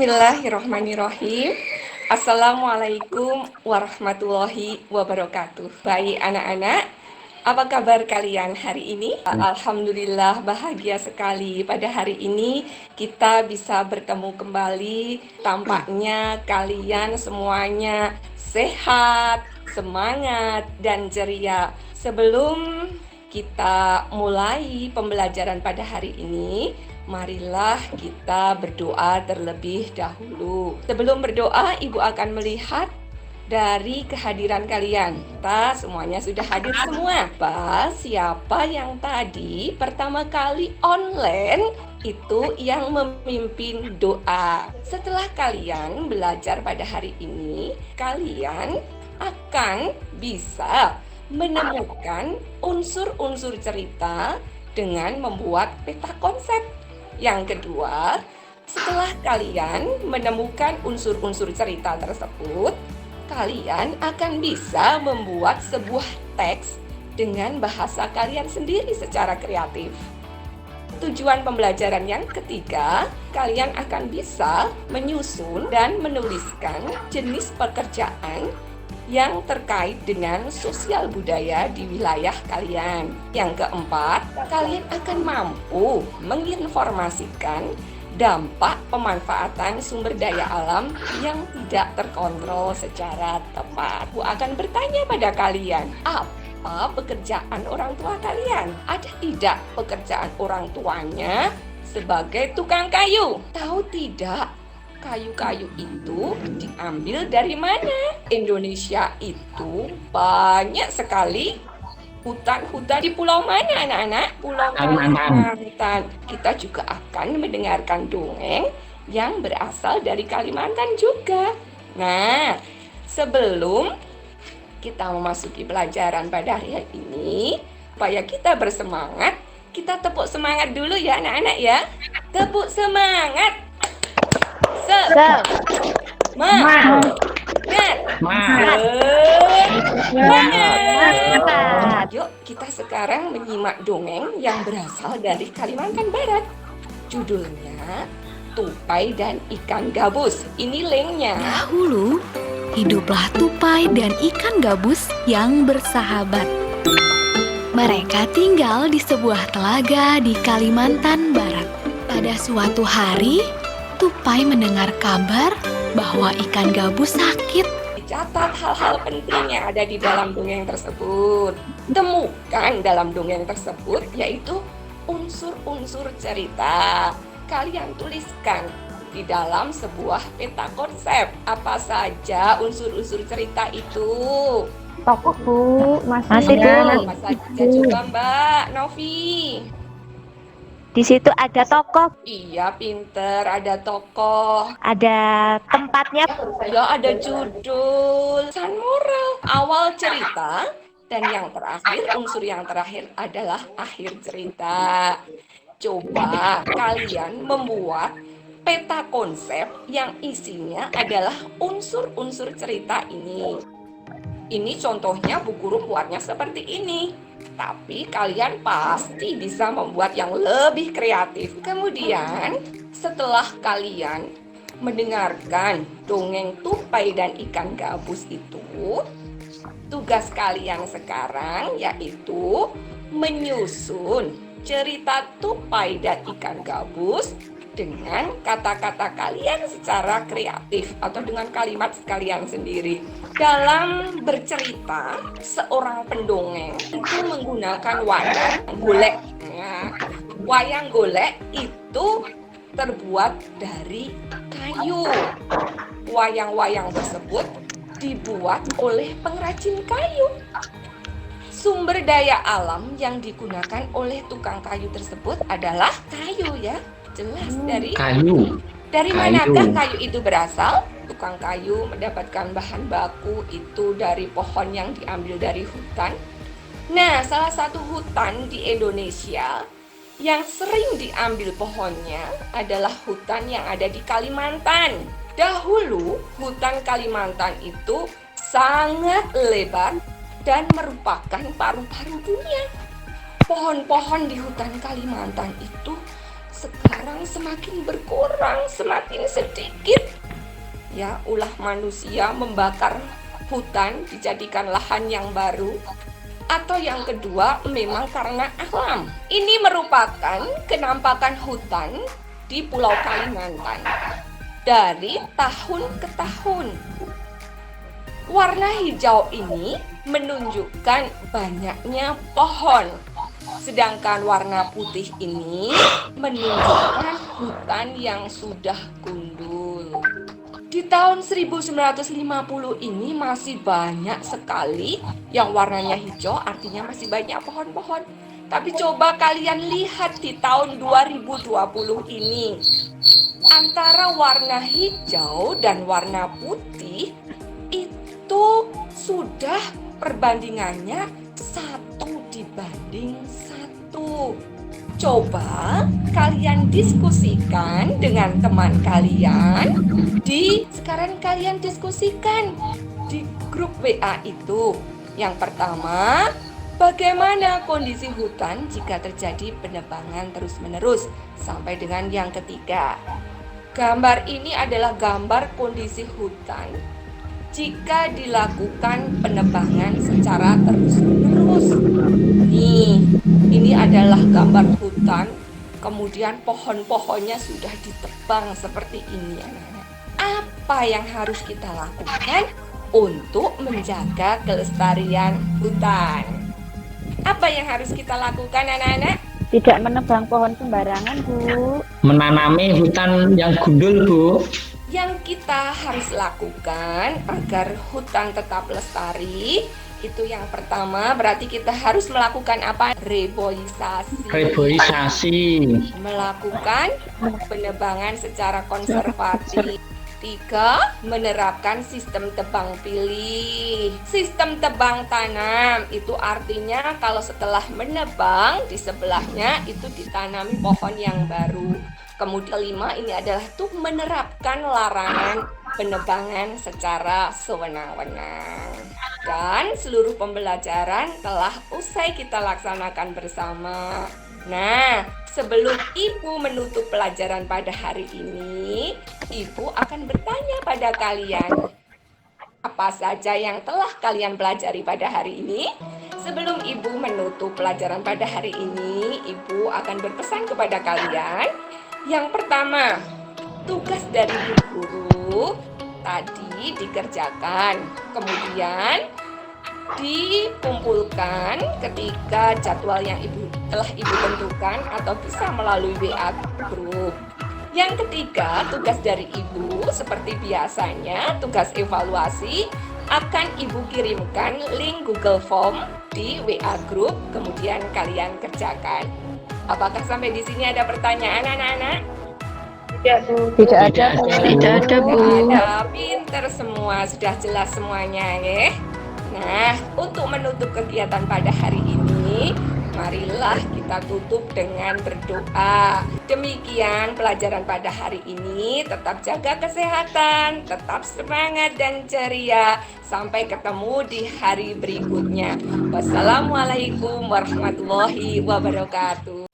Bismillahirrahmanirrahim. Assalamualaikum warahmatullahi wabarakatuh. Baik anak-anak, apa kabar kalian hari ini? Alhamdulillah bahagia sekali pada hari ini kita bisa bertemu kembali. Tampaknya kalian semuanya sehat, semangat, dan ceria. Sebelum kita mulai pembelajaran pada hari ini, marilah kita berdoa terlebih dahulu. Sebelum berdoa, Ibu akan melihat dari kehadiran kalian. Kita semuanya sudah hadir semua. Siapa yang tadi pertama kali online itu yang memimpin doa. Setelah kalian belajar pada hari ini, kalian akan bisa menemukan unsur-unsur cerita dengan membuat peta konsep. Yang kedua, setelah kalian menemukan unsur-unsur cerita tersebut, kalian akan bisa membuat sebuah teks dengan bahasa kalian sendiri secara kreatif. Tujuan pembelajaran yang ketiga, kalian akan bisa menyusun dan menuliskan jenis pekerjaan yang terkait dengan sosial budaya di wilayah kalian. Yang keempat, kalian akan mampu menginformasikan dampak pemanfaatan sumber daya alam yang tidak terkontrol secara tepat. Aku akan bertanya pada kalian, apa pekerjaan orang tua kalian? Ada tidak pekerjaan orang tuanya sebagai tukang kayu? Tahu tidak? Kayu-kayu itu diambil dari mana? Indonesia itu banyak sekali hutan-hutan. Di pulau mana anak-anak? Pulau Kalimantan. Kita juga akan mendengarkan dongeng yang berasal dari Kalimantan juga. Nah, sebelum kita memasuki pelajaran pada hari ini, supaya kita bersemangat, kita tepuk semangat dulu ya anak-anak ya. Tepuk semangat. Yuk kita sekarang menyimak dongeng yang berasal dari Kalimantan Barat. Judulnya Tupai dan Ikan Gabus. Ini linknya. Dahulu, hiduplah tupai dan ikan gabus yang bersahabat. Mereka tinggal di sebuah telaga di Kalimantan Barat. Pada suatu hari, tupai mendengar kabar bahwa ikan gabus sakit. Catat hal-hal penting yang ada di dalam dongeng tersebut. Temukan dalam dongeng tersebut yaitu unsur-unsur cerita. Kalian tuliskan di dalam sebuah peta konsep. Apa saja unsur-unsur cerita itu? Tokoh Bu, masih Bu. Apa saja coba Mbak Novi? Di situ ada tokoh, Iya, pinter. Ada tokoh. ada tempatnya. Ya, ada judul, pesan moral, awal cerita, dan yang terakhir, unsur yang terakhir adalah akhir cerita. Coba kalian membuat peta konsep yang isinya adalah unsur-unsur cerita ini. Ini contohnya Bu Guru buatnya seperti ini. Tapi kalian pasti bisa membuat yang lebih kreatif. Kemudian setelah kalian mendengarkan dongeng tupai dan ikan gabus itu, tugas kalian sekarang yaitu menyusun cerita tupai dan ikan gabus dengan kata-kata kalian secara kreatif atau dengan kalimat kalian sendiri. Dalam bercerita, seorang pendongeng itu menggunakan wayang golek. Nah, wayang golek itu terbuat dari kayu. Wayang-wayang tersebut dibuat oleh pengrajin kayu. Sumber daya alam yang digunakan oleh tukang kayu tersebut adalah kayu ya. Jelas dari kayu. Dari manakah kayu itu berasal? Tukang kayu mendapatkan bahan baku itu dari pohon yang diambil dari hutan. Nah, salah satu hutan di Indonesia yang sering diambil pohonnya adalah hutan yang ada di Kalimantan. Dahulu, hutan Kalimantan itu sangat lebar dan merupakan paru-paru dunia. Pohon-pohon di hutan Kalimantan itu sekarang semakin berkurang, semakin sedikit. Ya, ulah manusia membakar hutan dijadikan lahan yang baru. Atau yang kedua, memang karena alam. Ini merupakan kenampakan hutan di Pulau Kalimantan dari tahun ke tahun. Warna hijau ini menunjukkan banyaknya pohon, sedangkan warna putih ini menunjukkan hutan yang sudah gundul. Di tahun 1950 ini masih banyak sekali yang warnanya hijau, artinya masih banyak pohon-pohon. Tapi coba kalian lihat di tahun 2020 ini, antara warna hijau dan warna putih itu sudah perbandingannya 1:1. Coba kalian diskusikan dengan teman kalian sekarang kalian diskusikan di grup WA itu. Yang pertama, bagaimana kondisi hutan jika terjadi penebangan terus-menerus? Sampai dengan yang ketiga. Gambar ini adalah gambar kondisi hutan jika dilakukan penebangan secara terus-menerus. Ini adalah gambar hutan, kemudian pohon-pohonnya sudah ditebang seperti ini, anak-anak. Apa yang harus kita lakukan untuk menjaga kelestarian hutan? Apa yang harus kita lakukan, anak-anak? Tidak menebang pohon sembarangan, Bu. Menanami hutan yang gundul, Bu. Yang kita harus lakukan agar hutan tetap lestari, itu yang pertama berarti kita harus melakukan apa? Reboisasi. Melakukan penebangan secara konservatif. 3. Menerapkan sistem tebang pilih. Sistem tebang tanam itu artinya kalau setelah menebang di sebelahnya itu ditanami pohon yang baru. Kemudian 5 ini adalah tuh menerapkan larangan penebangan secara sewenang-wenang. Dan seluruh pembelajaran telah usai kita laksanakan bersama. Nah, sebelum Ibu menutup pelajaran pada hari ini, Ibu akan bertanya pada kalian, apa saja yang telah kalian pelajari pada hari ini? Sebelum Ibu menutup pelajaran pada hari ini, Ibu akan berpesan kepada kalian. Yang pertama, tugas dari Bu Guru tadi dikerjakan, kemudian dikumpulkan ketika jadwal yang telah Ibu tentukan atau bisa melalui WA group. Yang ketiga, tugas dari Ibu seperti biasanya, tugas evaluasi akan Ibu kirimkan link Google Form di WA group, kemudian kalian kerjakan. Apakah sampai di sini ada pertanyaan, anak-anak? Tidak ada, Bu. Tidak ada, Bu. Ada, pinter semua, sudah jelas semuanya ya. Nah, untuk menutup kegiatan pada hari ini, marilah kita tutup dengan berdoa. Demikian pelajaran pada hari ini. Tetap jaga kesehatan, tetap semangat dan ceria. Sampai ketemu di hari berikutnya. Wassalamualaikum warahmatullahi wabarakatuh.